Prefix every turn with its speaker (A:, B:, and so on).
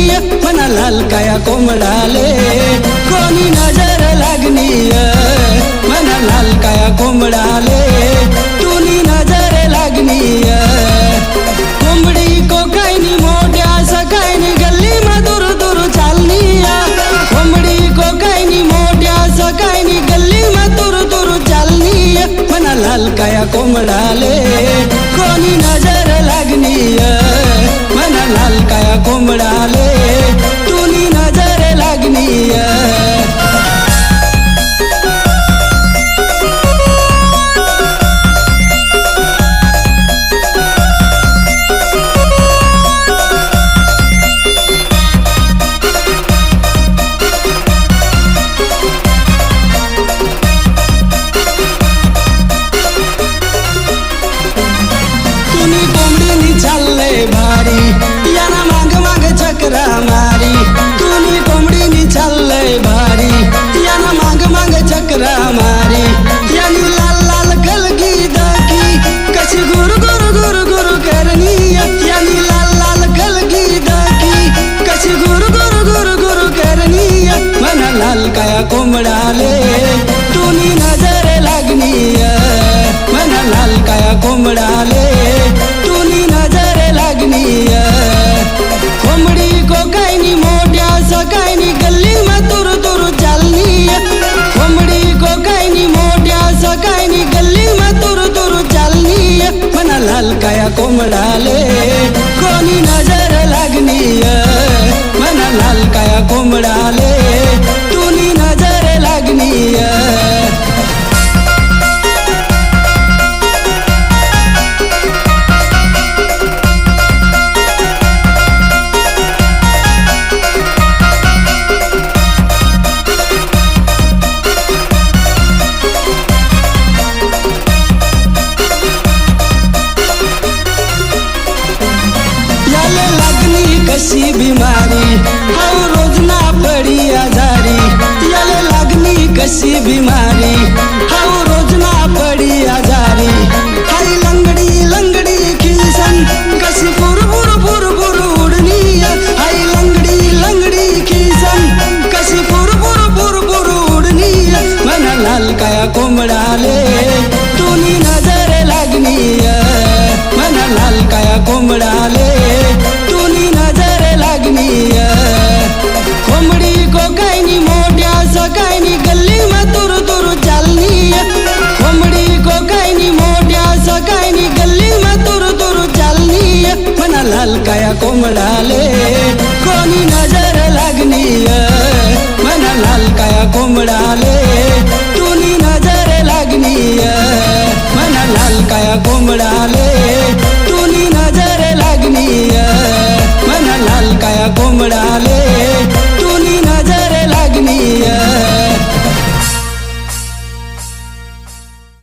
A: लालकाया कोंबडाले कोणी नजर लागनी मना लालकाया कोंबडाले तुनी नजर लागनी कोंबडी को काही नी मोठ्या सकाळी गल्ली मा दूर दूर चालनी कोंबडी को काही नी मोठ्या सकाळी गल्ली मा दूर दूर चालनी मना लालकाया कोंबडाले कोणी नजर लागनी मना लालकाया कोंबडाले तुनी नजर लागनी तुनी कोंबडीनी चालले भारी याना माग माग चक्रा मारी तुनी कोंबडीनी चालले भारी याना माग माग चक्रा मारी यानी लाल लाल कलगी दाकी कशी गुरु गुरु गुरु गुरु करनी यानी लाल लाल कलगी दाकी कशी गुरु गुरु गुरु गुरु करनी मना लाल काया कोंबडाले तुनी नजर लागनी मना लाल काया कोंबडाले तुनी नजर लागनी कोंबडी को काही नी मोठ्या सकाळी गल्ली मा दूर दूर चालनी कोंबडी को काही नी मोठ्या सकाळी गल्ली मा दूर दूर चालनी मना लाल काया कोंबडाले कोणी नजर लागनी मना लाल काया कोंबडाले तुनी नजर लागनी याले लागनी कशी बीमारी हाउ रोज ना पड़ी आजारी याले लागनी कशी बीमारी हाउ रोज ना पड़ी आजारी